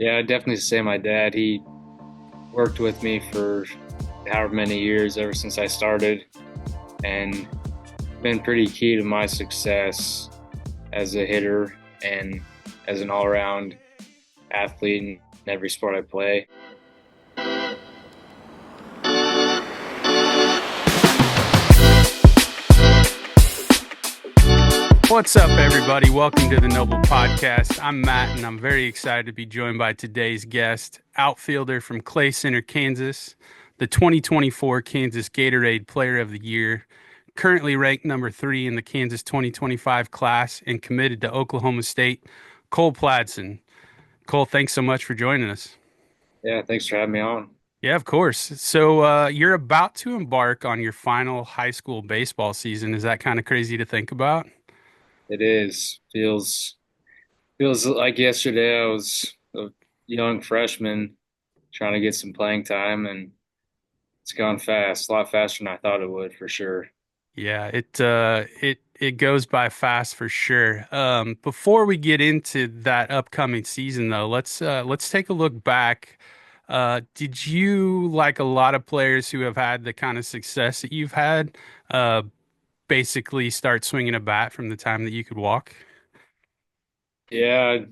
Yeah, I'd definitely say my dad. He worked with me for however many years ever since I started and been pretty key to my success as a hitter and as an all-around athlete in every sport I play. What's up, everybody? Welcome to the Noble Podcast. I'm Matt, and I'm very excited to be joined by today's guest, outfielder from Clay Center, Kansas, the 2024 Kansas Gatorade Player of the Year, currently ranked number 3 in the Kansas 2025 class, and committed to Oklahoma State, Cole Pladson. Cole, thanks so much for joining us. Yeah, thanks for having me on. Yeah, of course. So you're about to embark on your final high school baseball season. Is that kind of crazy to think about? It is feels like yesterday I was a young freshman trying to get some playing time, and it's gone fast, a lot faster than I thought it would for sure. Yeah, it goes by fast for sure. Before we get into that upcoming season, though, let's take a look back. Did you, like a lot of players who have had the kind of success that you've had, uh, basically start swinging a bat from the time that you could walk? Yeah, I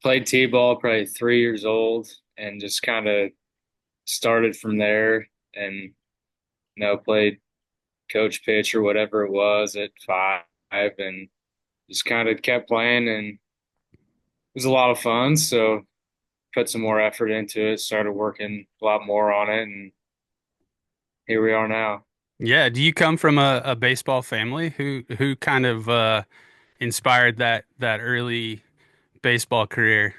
played t-ball probably 3 years old and just kind of started from there and played coach pitch or whatever it was at 5 and just kind of kept playing, and it was a lot of fun. So put some more effort into it, started working a lot more on it, and here we are now. Yeah. Do you come from a baseball family who kind of inspired that early baseball career?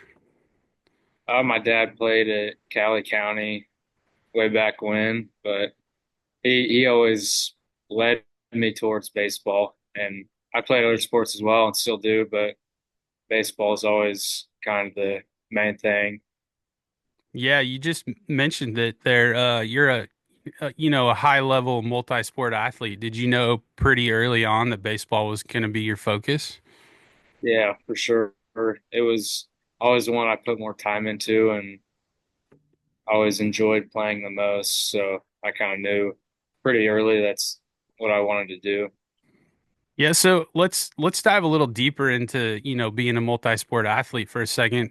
My dad played at Cali County way back when, but he always led me towards baseball, and I played other sports as well and still do, but baseball is always kind of the main thing. Yeah, you just mentioned that you're a high level multi-sport athlete. Did you know pretty early on that baseball was going to be your focus? Yeah, for sure. It was always the one I put more time into and always enjoyed playing the most. So I kind of knew pretty early that's what I wanted to do. Yeah, so let's dive a little deeper into, being a multi-sport athlete for a second.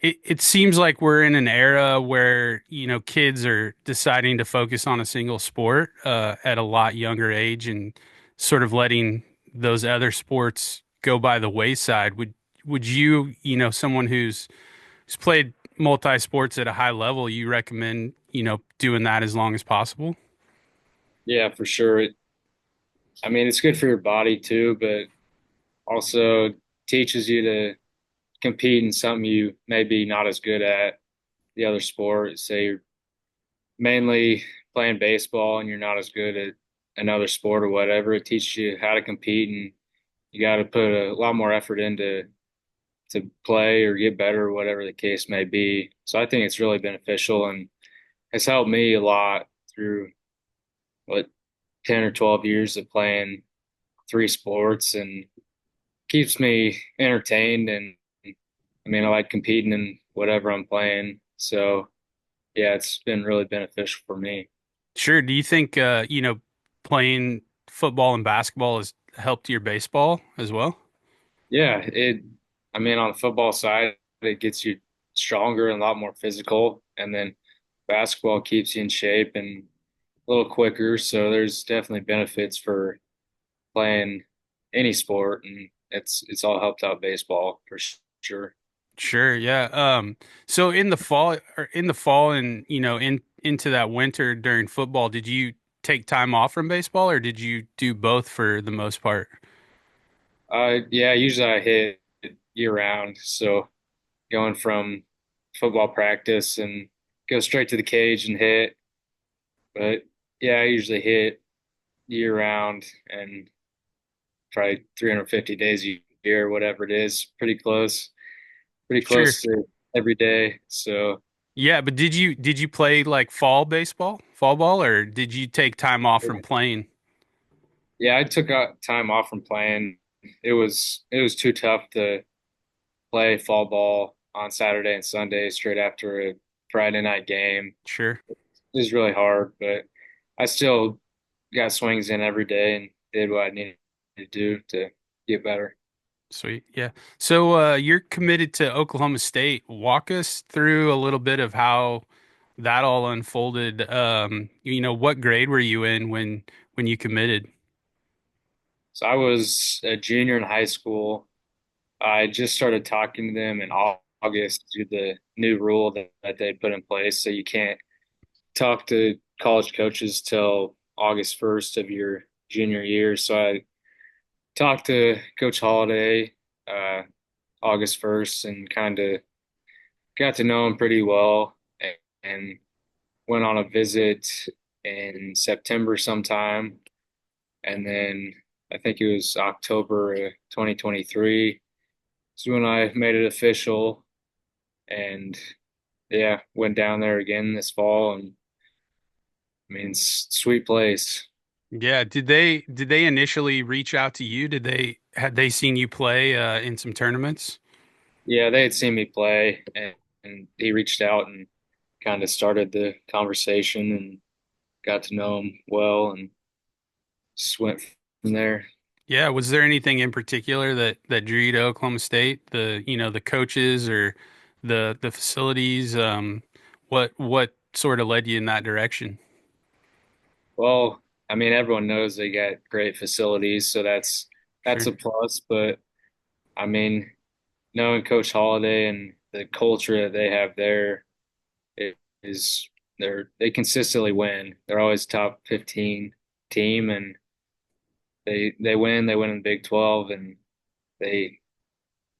It seems like we're in an era where, kids are deciding to focus on a single sport at a lot younger age and sort of letting those other sports go by the wayside. Would you, someone who's played multi-sports at a high level, you recommend, doing that as long as possible? Yeah, for sure. I mean, it's good for your body too, but also teaches you to compete in something you may be not as good at the other sport. Say you're mainly playing baseball and you're not as good at another sport or whatever. It teaches you how to compete, and you got to put a lot more effort into to play or get better, or whatever the case may be. So I think it's really beneficial and has helped me a lot through what 10 or 12 years of playing three sports, and keeps me entertained. And I mean, I like competing in whatever I'm playing. So yeah, it's been really beneficial for me. Sure. Do you think, playing football and basketball has helped your baseball as well? Yeah, I mean, on the football side, it gets you stronger and a lot more physical. And then basketball keeps you in shape and a little quicker. So there's definitely benefits for playing any sport. And it's all helped out baseball for sure. Sure, yeah. So in the fall and, into that winter during football, did you take time off from baseball or did you do both for the most part? Yeah, usually I hit year round. So going from football practice and go straight to the cage and hit. But yeah, I usually hit year round and probably 350 days a year, whatever it is, pretty Sure. close to every day. So Yeah, but did you play like fall ball, or did you take time off from playing? yeah, I took time off from playing. It was too tough to play fall ball on Saturday and Sunday straight after a Friday night game. Sure. It was really hard, but I still got swings in every day and did what I needed to do to get better. Sweet. Yeah. So you're committed to Oklahoma State. Walk us through a little bit of how that all unfolded. What grade were you in when you committed? So I was a junior in high school. I just started talking to them in August due to the new rule that they put in place. So you can't talk to college coaches till August 1st of your junior year. So I talked to Coach Holiday uh, August 1st and kind of got to know him pretty well and went on a visit in September sometime. And then I think it was October 2023 is when I made it official. And yeah, went down there again this fall. And I mean, it's a sweet place. Yeah. Did they initially reach out to you? Had they seen you play in some tournaments? Yeah, they had seen me play and he reached out and kind of started the conversation and got to know him well and just went from there. Yeah. Was there anything in particular that drew you to Oklahoma State? The coaches or the facilities? What sort of led you in that direction? Well, I mean, everyone knows they got great facilities, so that's Sure. a plus. But I mean, knowing Coach Holiday and the culture that they have there is they consistently win. They're always top 15 team, and they win. They win in the Big 12, and they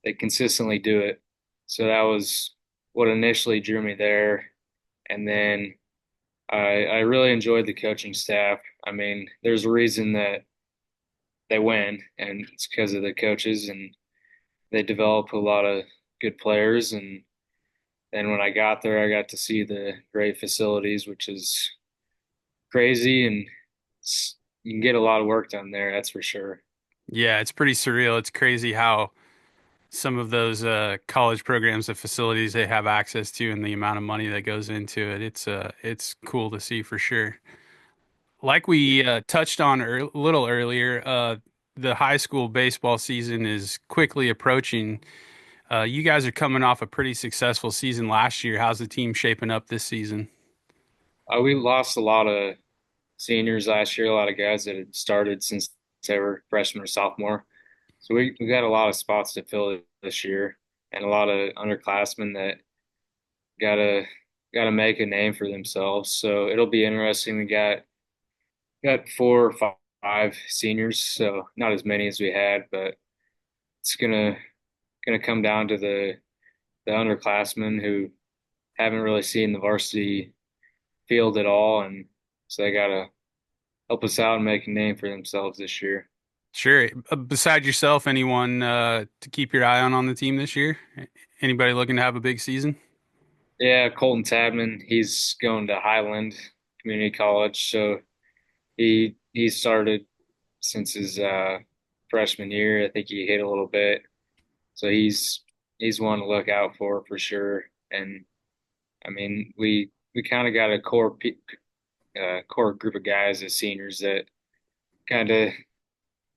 they consistently do it. So that was what initially drew me there, and then I really enjoyed the coaching staff. I mean, there's a reason that they win, and it's because of the coaches, and they develop a lot of good players. And then when I got there, I got to see the great facilities, which is crazy, and you can get a lot of work done there, that's for sure. Yeah, it's pretty surreal. It's crazy how some of those college programs and facilities they have access to and the amount of money that goes into it. It's cool to see for sure. Like we touched on a little earlier, the high school baseball season is quickly approaching. You guys are coming off a pretty successful season last year. How's the team shaping up this season? We lost a lot of seniors last year, a lot of guys that had started since they were freshman or sophomore. So we got a lot of spots to fill this year, and a lot of underclassmen that gotta gotta make a name for themselves. So it'll be interesting. We got four or five seniors, so not as many as we had, but it's gonna come down to the underclassmen who haven't really seen the varsity field at all, and so they gotta help us out and make a name for themselves this year. Sure. Besides yourself, anyone to keep your eye on the team this year? Anybody looking to have a big season? Yeah, Colton Tabman, he's going to Highland Community College, so he started since his freshman year. I think he hit a little bit, so he's one to look out for sure. And I mean, we kind of got a core group of guys as seniors that kind of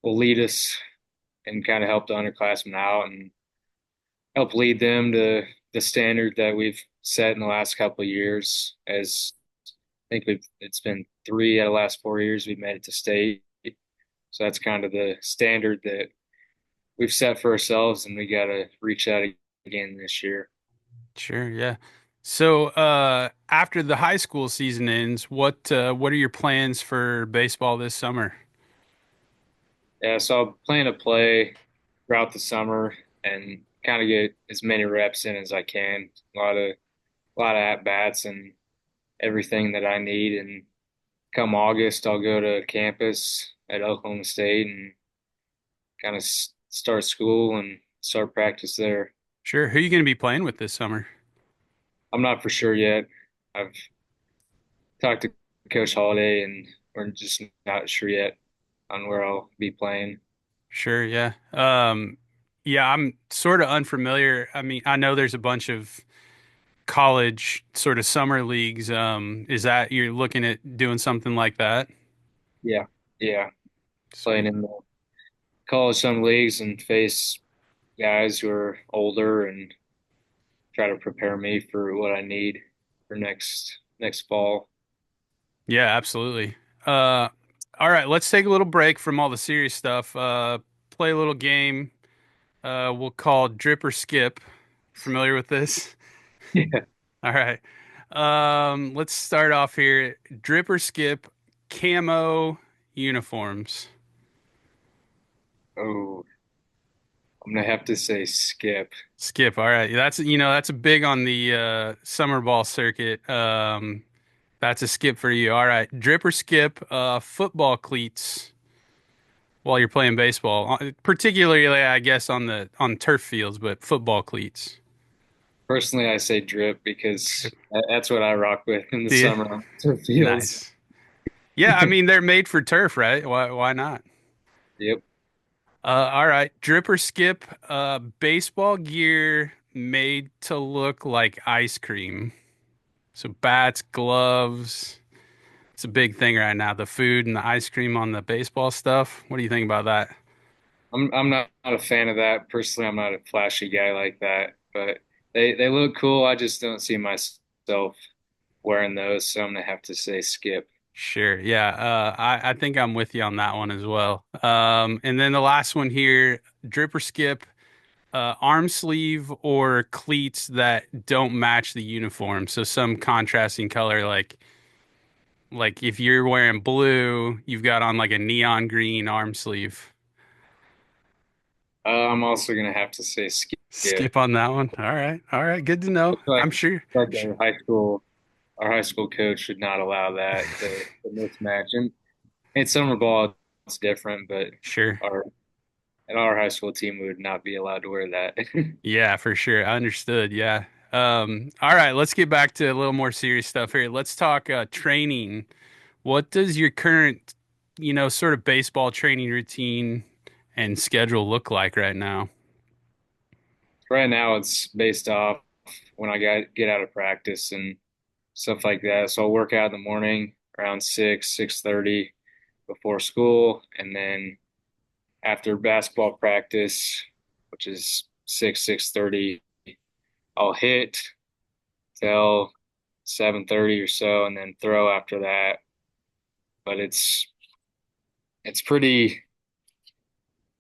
will lead us and kind of help the underclassmen out and help lead them to the standard that we've set in the last couple of years. As I think it's been 3 out of the last 4 years we've made it to state. So that's kind of the standard that we've set for ourselves, and we got to reach out again this year. Sure, yeah. So, after the high school season ends, what are your plans for baseball this summer? Yeah, so I plan to play throughout the summer and kind of get as many reps in as I can. A lot of at bats and everything that I need. And come August, I'll go to campus at Oklahoma State and kind of start school and start practice there. Sure. Who are you going to be playing with this summer? I'm not for sure yet. I've talked to Coach Holiday, and we're just not sure yet on where I'll be playing. Sure, yeah. Yeah, I'm sort of unfamiliar. I mean, I know there's a bunch of college sort of summer leagues. Is that you're looking at doing something like that? Yeah, yeah, playing Sweet. in the college some leagues and face guys who are older and try to prepare me for what I need for next fall. Yeah, absolutely. Uh, all right, let's take a little break from all the serious stuff. Play a little game. We'll call Drip or Skip. Familiar with this? Yeah. All right. Let's start off here. Drip or Skip, camo uniforms. Oh, I'm gonna have to say skip. Skip. All right. That's a big on the summer ball circuit. That's a skip for you. All right. Drip or skip, football cleats while you're playing baseball. Particularly, I guess, on turf fields, but football cleats. Personally, I say drip because Drip. that's what I rock with in the Do you? summer on turf fields. Nice. Yeah, I mean they're made for turf, right? Why not? Yep. All right. Drip or skip, baseball gear made to look like ice cream. So bats, gloves. It's a big thing right now. The food and the ice cream on the baseball stuff. What do you think about that? I'm not a fan of that. Personally, I'm not a flashy guy like that, but they look cool. I just don't see myself wearing those, so I'm gonna have to say skip. Sure. Yeah. I think I'm with you on that one as well. And then the last one here, drip or skip, arm sleeve or cleats that don't match the uniform. So some contrasting color, like if you're wearing blue, you've got on like a neon green arm sleeve. I'm also gonna have to say skip. Skip on that one. All right. All right. Good to know. Looks like I'm sure. like our high school coach should not allow that to mismatch. And in summer ball, it's different, but Sure. our at our high school team we would not be allowed to wear that. Yeah, for sure. I understood. Yeah. All right, let's get back to a little more serious stuff here. Let's talk training. What does your current, sort of baseball training routine and schedule look like right now? Right now, it's based off when I get out of practice and stuff like that. So I'll work out in the morning around 6:30 before school, and then after basketball practice, which is 6:30, I'll hit till 7:30 or so, and then throw after that. But it's pretty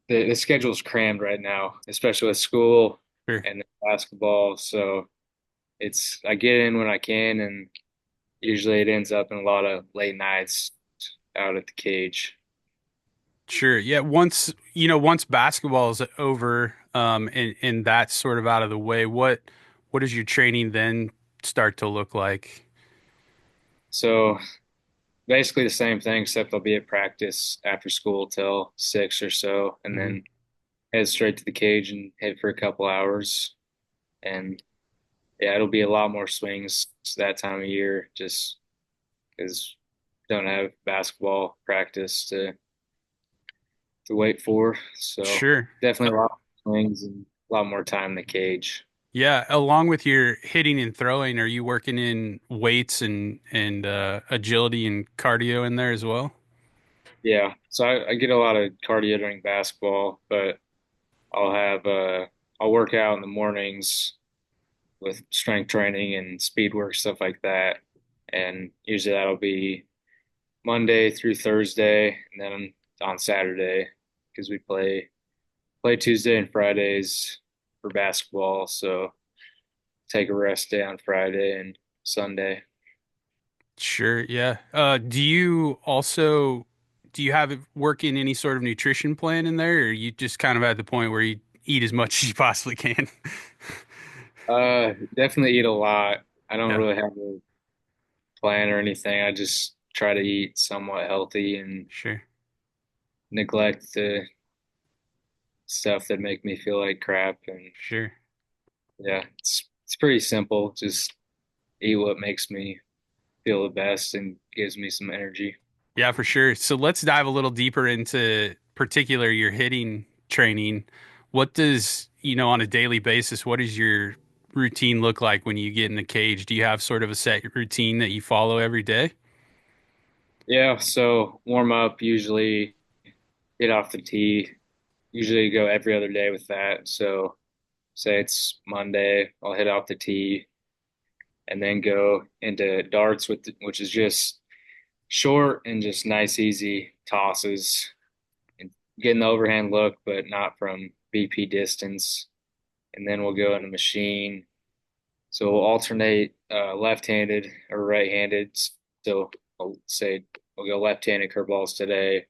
the schedule's crammed right now, especially with school Sure. and basketball. So it's I get in when I can, and usually it ends up in a lot of late nights out at the cage. Sure. Yeah, once basketball is over, and that's sort of out of the way, what does your training then start to look like? So basically the same thing, except I'll be at practice after school till 6 or so, and Mhm. then head straight to the cage and hit for a couple hours. And yeah, it'll be a lot more swings that time of year, just because don't have basketball practice to wait for. So Sure. definitely a lot more swings and a lot more time in the cage. Yeah, along with your hitting and throwing, are you working in weights and agility and cardio in there as well? Yeah, so I get a lot of cardio during basketball, but I'll have I'll work out in the mornings with strength training and speed work stuff like that, and usually that'll be Monday through Thursday, and then on Saturday because we play Tuesday and Fridays for basketball, so take a rest day on Friday and Sunday. Sure, yeah. Do you have it work in any sort of nutrition plan in there, or you just kind of at the point where you eat as much as you possibly can? Definitely eat a lot. I don't Yeah, really have a plan or anything. I just try to eat somewhat healthy and sure, neglect the stuff that make me feel like crap. And sure. yeah, it's pretty simple. Just eat what makes me feel the best and gives me some energy. Yeah, for sure. So let's dive a little deeper into particular your hitting training. what does, on a daily basis, what does your routine look like when you get in the cage? Do you have sort of a set routine that you follow every day? Yeah, so warm up, usually get off the tee, usually go every other day with that. So say it's Monday, I'll hit off the tee and then go into darts which is just short and just nice, easy tosses and getting the overhand look, but not from BP distance. And then we'll go into machine. So we'll alternate left-handed or right-handed. So I'll say we'll go left-handed curveballs today,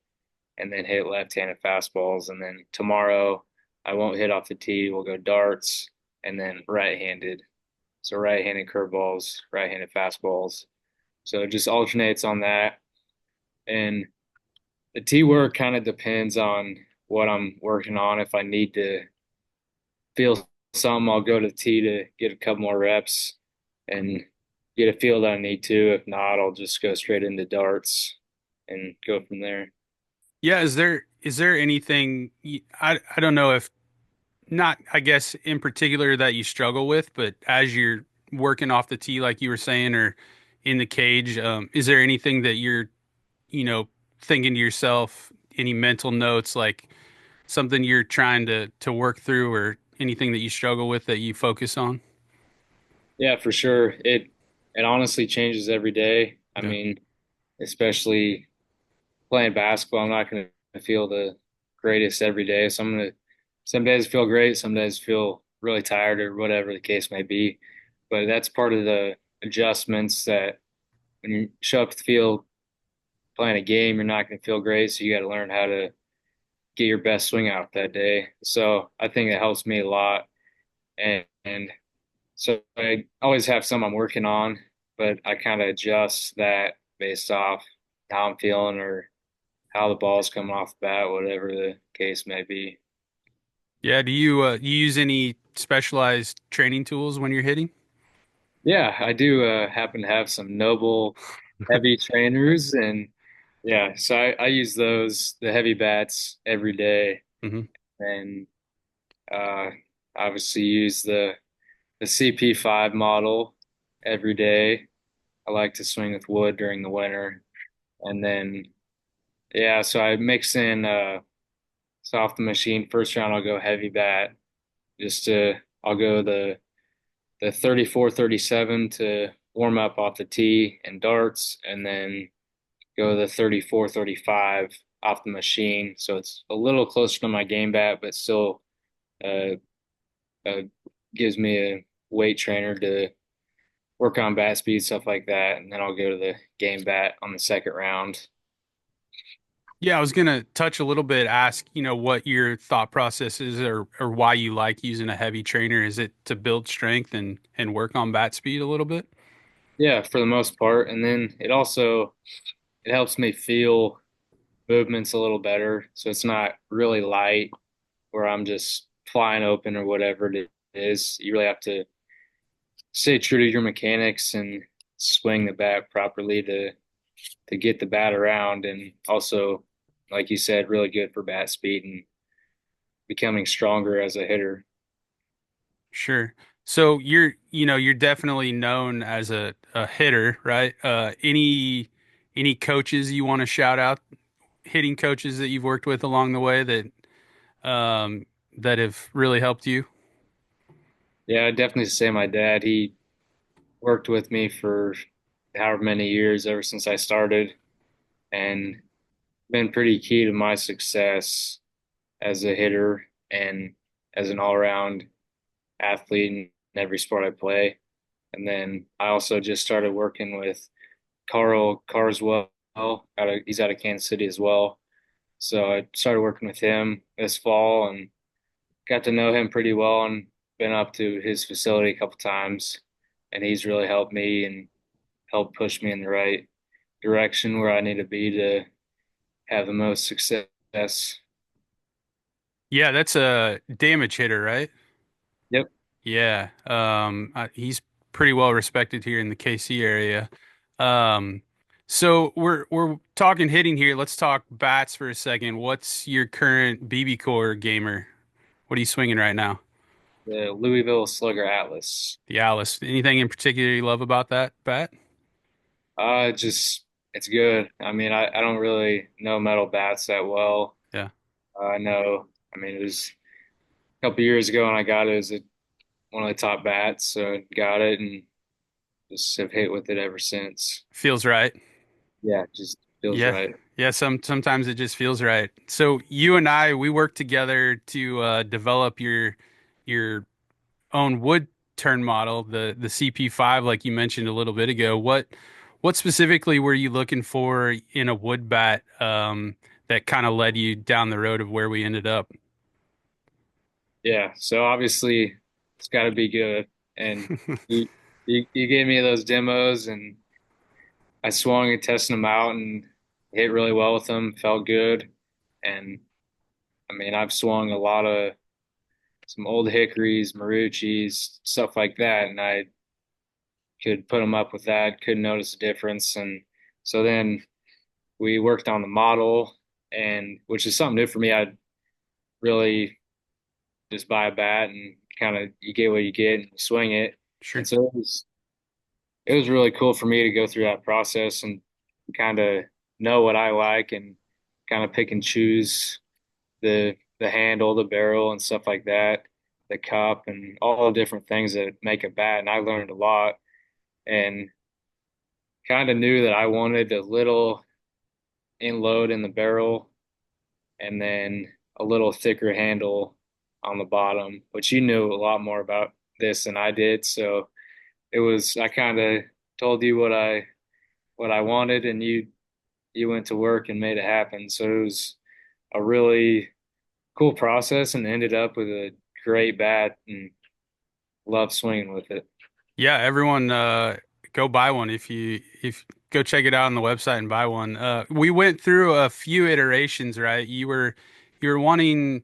and then hit left-handed fastballs. And then tomorrow I won't hit off the tee. We'll go darts and then right-handed. So right-handed curveballs, right-handed fastballs. So it just alternates on that. And the tee work kind of depends on what I'm working on. If I need to feel some, I'll go to the tee to get a couple more reps and get a feel that I need to. If not, I'll just go straight into darts and go from there. Yeah, is there anything I don't know if not I guess in particular that you struggle with, but as you're working off the tee like you were saying or in the cage, is there anything that you're, you know, thinking to yourself, any mental notes like something you're trying to work through or anything that you struggle with that you focus on? Yeah, for sure. It honestly changes every day. I Yeah. mean, especially playing basketball, I'm not going to feel the greatest every day. So I'm going to some days feel great, some days feel really tired or whatever the case may be. But that's part of the adjustments that when you show up to the field playing a game, you're not going to feel great. So you got to learn how to get your best swing out that day. So I think it helps me a lot. And so I always have some I'm working on, but I kind of adjust that based off how I'm feeling or how the ball's coming off the bat, whatever the case may be. Yeah, do you use any specialized training tools when you're hitting? Yeah, I do happen to have some Noble heavy trainers, and yeah, so I use those the heavy bats every day, Hmm. and uh, obviously use the CP5 model every day. I like to swing with wood during the winter, and then yeah, so I mix in so off the machine. First round I'll go heavy bat, just to I'll go the 34 37 to warm up off the tee and darts, and then go the 34 35 off the machine. So it's a little closer to my game bat, but still uh, uh, gives me a weight trainer to work on bat speed, stuff like that. And then I'll go to the game bat on the second round. Yeah, I was gonna touch a little bit, ask, what your thought process is or why you like using a heavy trainer. Is it to build strength and work on bat speed a little bit? Yeah, for the most part. And then it helps me feel movements a little better. So it's not really light where I'm just flying open or whatever it is. You really have to stay true to your mechanics and swing the bat properly to get the bat around, and also, like you said, really good for bat speed and becoming stronger as a hitter. Sure. So you're definitely known as a hitter, right? Any coaches you want to shout out, hitting coaches that you've worked with along the way um that have really helped you? Yeah, I'd definitely say my dad. He worked with me for however many years ever since I started, and been pretty key to my success as a hitter and as an all-around athlete in every sport I play. And then I also just started working with Carl Carswell. He's out of Kansas City as well. So I started working with him this fall and got to know him pretty well and been up to his facility a couple times. And he's really helped me and helped push me in the right direction where I need to be to have the most success. Yeah, that's a damage hitter, right? Yep. Yeah. He's pretty well respected here in the KC area. Um, so we're talking hitting here. Let's talk bats for a second. What's your current BB core gamer? What are you swinging right now? the Louisville Slugger Atlas. The Alice. Anything in particular you love about that bat? Just it's good. I mean, I don't really know metal bats that well. Yeah. I know. I mean, it was a couple years ago when I got it. It was one of the top bats, so got it and just have hit with it ever since. Feels right. Yeah, just feels Yeah. right. Yeah, sometimes it just feels right. So you and I, we worked together to develop your own wood turn model, the CP5, like you mentioned a little bit ago. What specifically were you looking for in a wood bat that kind of led you down the road of where we ended up? Yeah, so obviously it's got to be good. And you, you gave me those demos, and I swung and tested them out, and hit really well with them. Felt good, and I mean I've swung a lot of some old hickories, maruchis, stuff like that, and I could put them up with that. Couldn't notice a difference, and so then we worked on the model, and which is something new for me. I'd really just buy a bat and kind of you get what you get and swing it. Sure. And so it was really cool for me to go through that process and kind of know what I like and kind of pick and choose the handle, the barrel, and stuff like that, the cup, and all the different things that make a bat. And I learned a lot and kind of knew that I wanted a little inload in the barrel and then a little thicker handle on the bottom, which you knew a lot more about this than I did. So it was I kind of told you what I wanted, and you went to work and made it happen. So it was a really cool process, and ended up with a great bat, and love swinging with it. Yeah, everyone go buy one if go check it out on the website and buy one. We went through a few iterations, right? You were wanting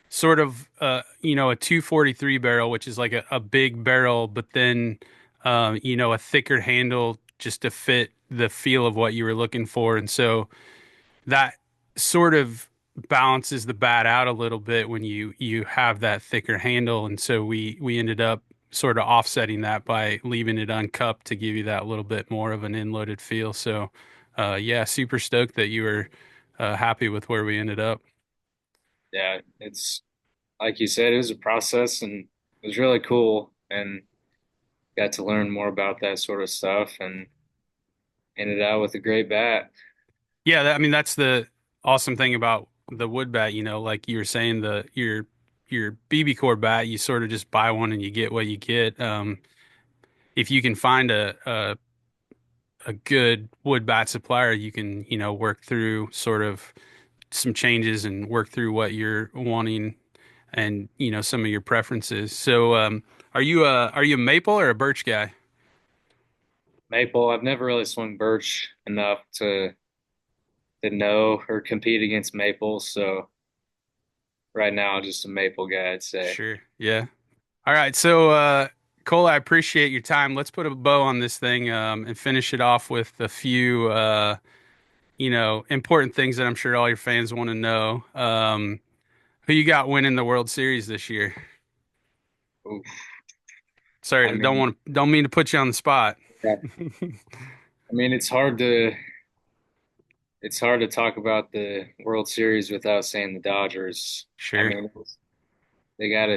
sort of a 243 barrel, which is like a big barrel, but then a thicker handle just to fit the feel of what you were looking for. And so that sort of balances the bat out a little bit when you have that thicker handle. And so we ended up sort of offsetting that by leaving it uncupped to give you that little bit more of an inloaded feel. So yeah, super stoked that you were happy with where we ended up. Yeah, it's like you said, it was a process, and it was really cool, and got to learn more about that sort of stuff, and ended out with a great bat. Yeah, I mean that's the awesome thing about the wood bat, like you were saying, your BB core bat, you sort of just buy one and you get what you get. If you can find a good wood bat supplier, you can, work through sort of some changes and work through what you're wanting and, some of your preferences. So, are you a maple or a birch guy? Maple, I've never really swung birch enough to know or compete against maple, so right now just a maple guy, I'd say. Sure. Yeah. All right. So, Cole, I appreciate your time. Let's put a bow on this thing, and finish it off with a few, important things that I'm sure all your fans want to know. Who you got winning the World Series this year? Oof. I Sorry, mean, don't mean to put you on the spot. yeah. I mean, it's hard to talk about the World Series without saying the Dodgers. I Sure. mean, they got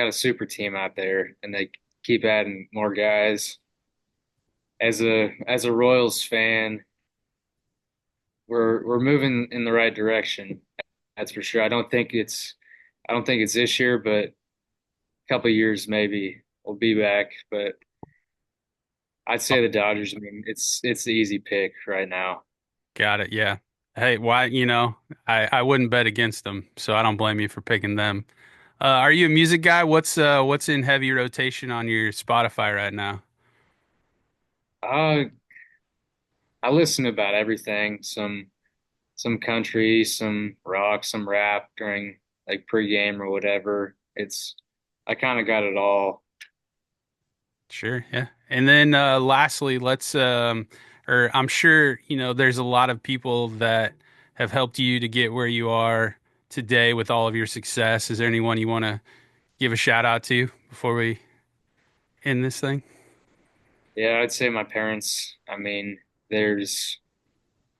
a super team out there, and they keep adding more guys. As a Royals fan, we're moving in the right direction. That's for sure. I don't think it's this year, but a couple of years maybe we'll be back. But I'd say the Dodgers. I mean, it's the easy pick right now. Got it. Yeah. Hey, why, I wouldn't bet against them, so I don't blame you for picking them. Are you a music guy? What's in heavy rotation on your Spotify right now? Uh, I listen to about everything. Some country, some rock, some rap during like pregame or whatever. I kind of got it all. Sure, yeah. And then lastly, let's or I'm sure, there's a lot of people that have helped you to get where you are today with all of your success. Is there anyone you want to give a shout out to before we end this thing? Yeah, I'd say my parents. I mean, there's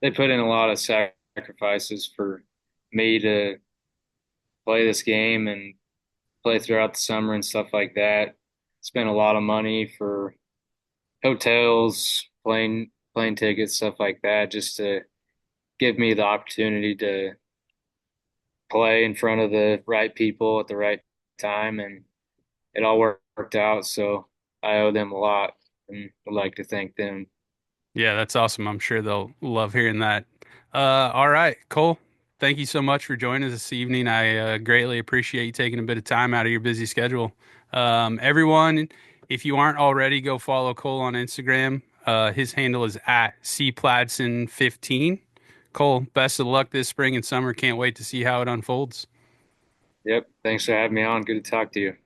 they put in a lot of sacrifices for me to play this game and play throughout the summer and stuff like that. Spent a lot of money for hotels, plane tickets, stuff like that, just to give me the opportunity to play in front of the right people at the right time, and it all worked out. So I owe them a lot, and would like to thank them. Yeah, that's awesome. I'm sure they'll love hearing that. All right, Cole, thank you so much for joining us this evening. I greatly appreciate you taking a bit of time out of your busy schedule. Everyone, if you aren't already, go follow Cole on Instagram. His handle is at cpladson15. Cole, best of luck this spring and summer. Can't wait to see how it unfolds. Yep, thanks for having me on. Good to talk to you.